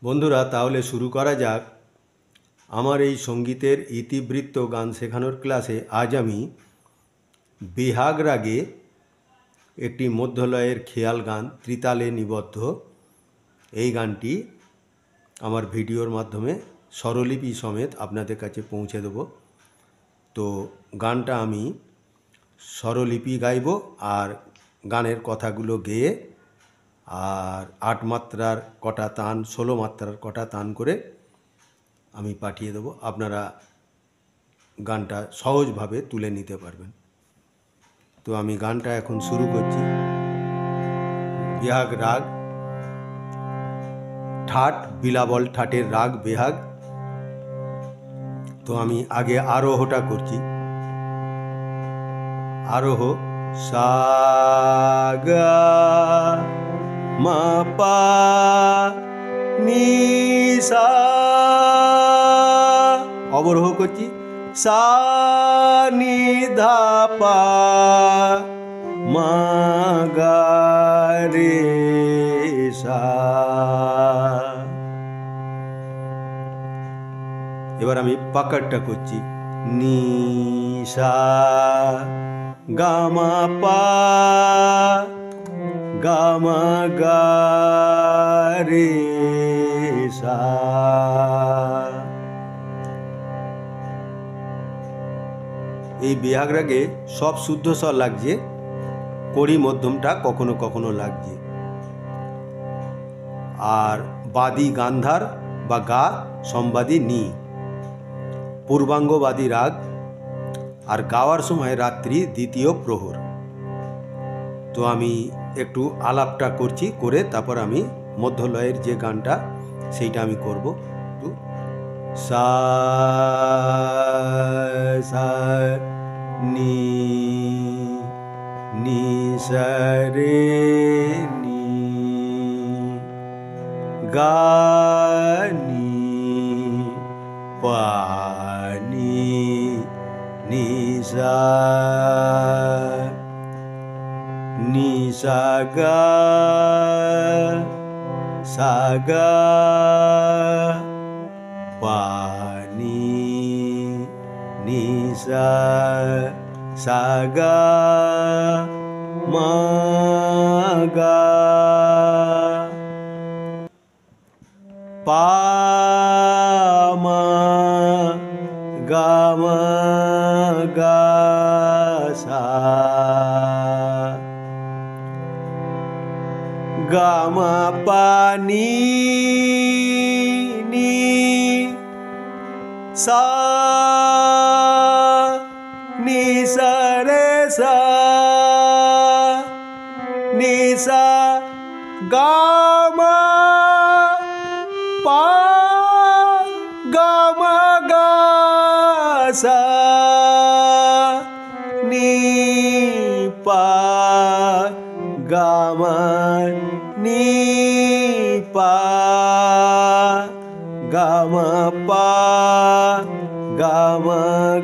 বন্ধুরা, তাহলে শুরু করা যাক আমার এই সঙ্গীতের ইতিবৃত্ত গান শেখানোর ক্লাসে। আজ আমি বেহাগ রাগে একটি মধ্যলয়ের খেয়াল গান ত্রিতালে নিবদ্ধ, এই গানটি আমার ভিডিওর মাধ্যমে স্বরলিপি সমেত আপনাদের কাছে পৌঁছে দেব। তো গানটা আমি স্বরলিপি গাইব আর গানের কথাগুলো গেয়ে আর 8 মাত্রার কটা তান, 16 মাত্রার কটা তান করে আমি পাঠিয়ে দেবো। আপনারা গানটা সহজভাবে তুলে নিতে পারবেন। তো আমি গানটা এখন শুরু করছি। বেহাগ রাগ, ঠাট বিলাবল ঠাটের রাগ বেহাগ। তো আমি আগে আরোহটা করছি। আরোহ সা গা মা পা নি সা। অবরোহ করছি সা নি ধা পা মা গা রে সা। এবার আমি পাকারটা করছি নি সা গা মা পা গা মা গা রে সা। এই বেহাগ রাগে সব শুদ্ধ স্বর লাগছে, কড়ি মধ্যমটা কখনো কখনো লাগছে। আর বাদী গান্ধার বা গা সম্বাদী নি, পূর্বাঙ্গবাদী রাগ। আর গাওয়ার সময় রাত্রি দ্বিতীয় প্রহর। তো আমি একটু আলাপটা করছি, করে তারপর আমি মধ্যলয়ের যে গানটা সেইটা আমি করব। সা সা নি নি সা রে নি গা নি পা নি নি সা নি সা গা সা গা পা নি নি সা সা গা মা গা পা মা গা মা গা সা গা মা পা নি নি সা নি সা রে সা নি সা গা মা পা গা মা গা সা নি পা গা মা নি পা গা মা পা গা মা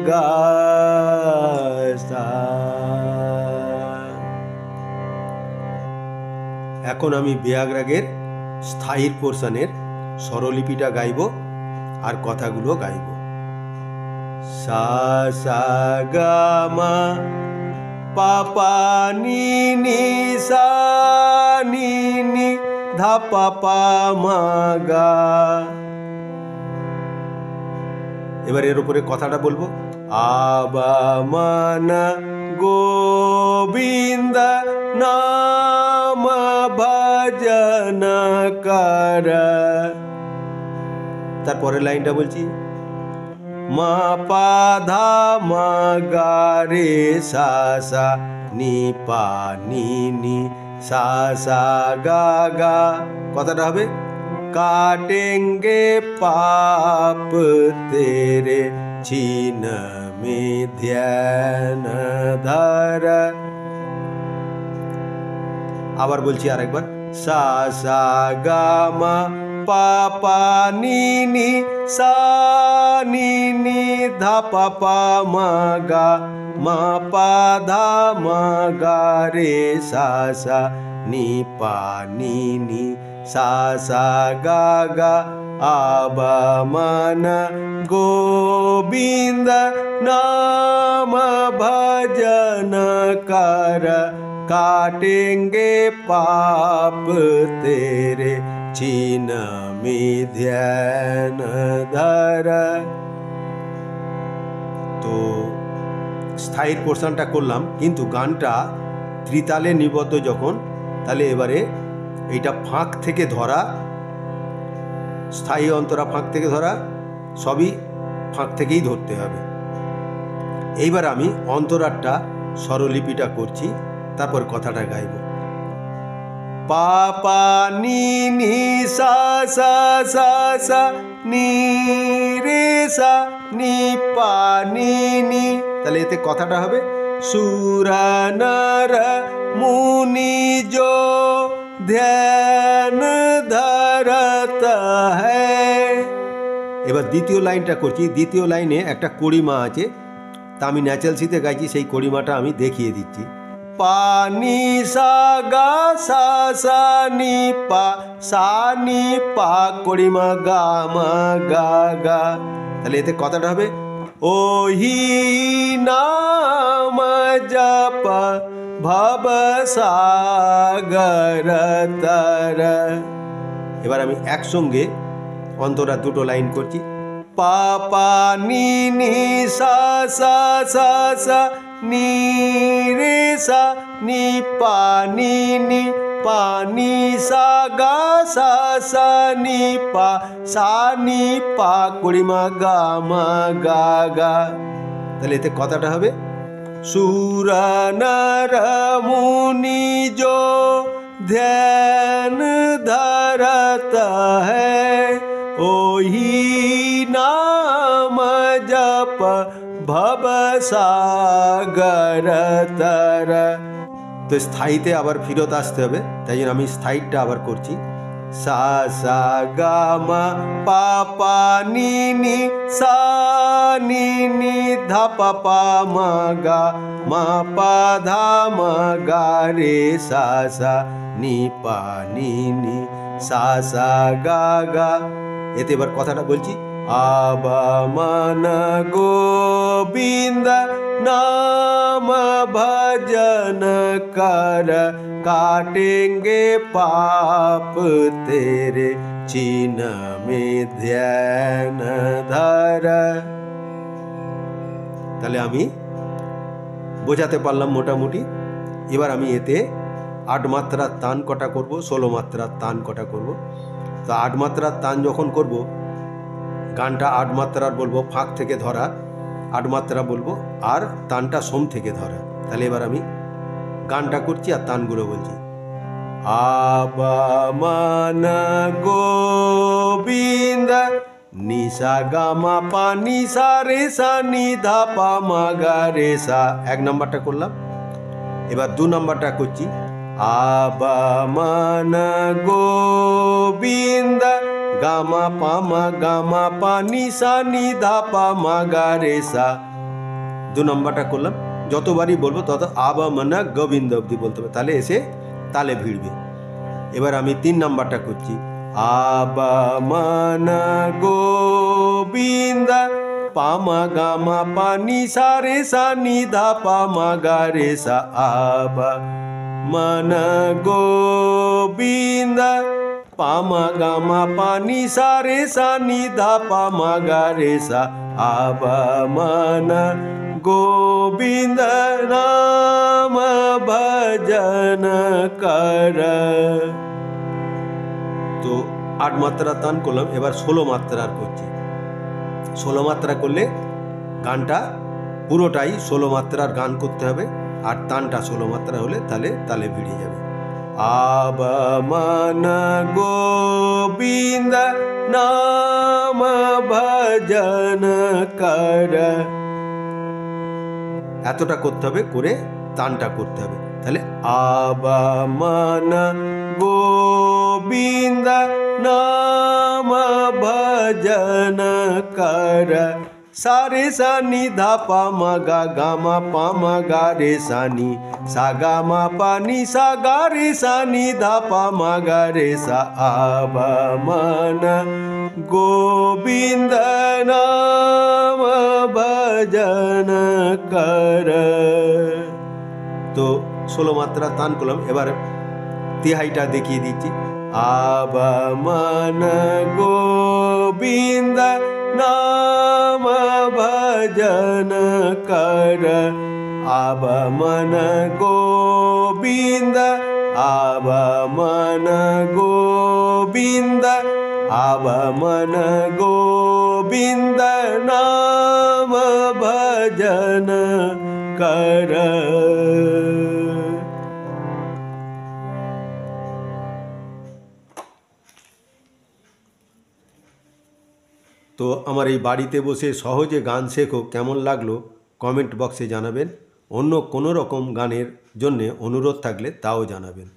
গা সা। এখন আমি বেহাগ রাগের স্থায়ীর পোর্শনের স্বরলিপিটা গাইব আর কথাগুলো গাইব। সা সা গা মা পা পা নি নি সা নি নি ধা পা পা মা গা। এবার এর উপরে কথাটা বলবো। আবা মানা গোবিন্দ নাম ভজন কর। তারপরের লাইনটা বলছি মা পা ধা মা গা রে সা সা নি পা নি নি সা সা গা গা। কথাটা হবে काटेंगे पाप तेरे छीन में ध्यान धर। আবার বলছি আরেকবার সা সা গা মা পা পা নি নি সা নি নি ধা পা পা মা গা মা পা ধা মা গা রে সা সা নি পা নি নি सा सा गा गा आबा मन गोविंद नाम भजन कर काटेंगे पाप तेरे छिन में ध्यान धर। तो স্থায়ীর পোর্শনটা করলাম, কিন্তু গানটা ত্রিতালে নিবদ্ধ যখন, তাহলে এবারে এইটা ফাঁক থেকে ধরা, স্থায়ী অন্তরা ফাঁক থেকে ধরা, সবই ফাঁক থেকেই ধরতে হবে। এইবার আমি অন্তরাটা স্বরলিপিটা করছি, তারপর কথাটা গাইব। পা পা নি নি সা সা সা সা নি রে সা নি পা নি নি, তাহলে এতে কথাটা হবে সুর নর মুনি जो ধ্যান ধরত হ্যায়। এবার দ্বিতীয় লাইনটা করছি। দ্বিতীয় লাইনে একটা কড়িমা আছে, তা আমি ন্যাচারাল সিতে গাইছি, সেই কড়িমাটা আমি দেখিয়ে দিচ্ছি। পা নি সা গা সা সা নি পা সা নি পা কড়িমা গা মা গা গা, তাহলে এতে কথাটা হবে ওহি নাম জপ ভব সাগর তর। এবার আমি একসঙ্গে অন্তরা দুটো লাইন করছি। পা পা নি নি সা সা সা সা নি রে সা নি পা নি নি পা নি সা গা সা সা নি পা সা নি পা কড়িমা গা মা গা গা, তাহলে এতে কথাটা হবে সুর নর মুনি जो ध्यान धरत है ओही नाम जप भव सागर तर। তো স্থায়ীতে আবার ফিরত আসতে হবে, তাই জন্য আমি স্থায়ীটা আবার করছি। সা সা গা মা পা পা নি নি সা নি নি ধা পা পা মা গা মা পা ধা মা গা রে সা সা নি পা নি নি সা সা গা গা। এতে এবার কথাটা বলছি। आबा मन गोविंद नाम भजन कर काटेंगे पाप तेरे छिन में ध्यान धर। তাহলে আমি বোঝাতে পারলাম মোটামুটি। এবার আমি এতে 8 মাত্রার তান কটা করব, 16 মাত্রার তান কটা করব। তো 8 মাত্রার তান যখন করব, গানটা 8 মাত্রার বলবো, ফাঁক থেকে ধরা 8 মাত্রা বলবো, আর তানটা সোম থেকে ধরা। তাহলে এবার আমি গানটা করছি আর তানগুলো বলছি। আবা মান গোবিন্দ নিসা গামা পা নিসা রে সা নি ধা পা মা গা রে সা, 1 নাম্বারটা করলাম। এবার 2 নাম্বারটা করছি। আবা মান গোবিন্দ গামা পামা গামা পা নি সা নি ধা পা মা গা রে সা, 2 নাম্বারটা করলাম। যতবারই বলবো তত আবা মনা গোবিন্দ অবধি বলতে হবে, তাহলে এসে তালে ভিড়বে। এবার আমি 3 নাম্বারটা করছি। আবা মনা গোবিন্দ পামা গামা পা নি সা রে সা নি ধা পা মা গা রে সা, আবা মনা গোবিন্দ পামা গামা পা নি সা রে সা নি ধা পা মা গা রে সা, আবা মন গোবিন্দ নাম ভজন কর। তো 8 মাত্রা তান করলাম। এবার 16 মাত্রার করছি। 16 মাত্রা করলে গানটা পুরোটাই 16 মাত্রার গান করতে হবে, আর তানটা 16 মাত্রা হলে তাহলে তালে ভিড়ে যাবে। आबा मन गोविंद नाम भजन कर, এতটা করতে হবে, করে তানটা করতে হবে। তাহলে আবা मन गोविंद नाम भजन कर सा रे सा नी धा पा मा पा मा गा रे सा नी सा गा मा पा नी सा गा रे सा नी धा पा मा गा रे सा आबा मन गोविंद नाम भजन कर। তো 16 মাত্রা তান করলাম। এবার তিহাইটা দেখিয়ে দিচ্ছি। আবা মন গোবিন্দ নাম ভজন কর, আবা মন গোবিন্দ, আবা মন গোবিন্দ, আবা মন গোবিন্দ নাম ভজন কর। তো আমার এই বাড়িতে বসে সহজে গান শেখো কেমন লাগলো কমেন্ট বক্সে জানাবেন। অন্য কোনো রকম গানের জন্যে অনুরোধ থাকলে তাও জানাবেন।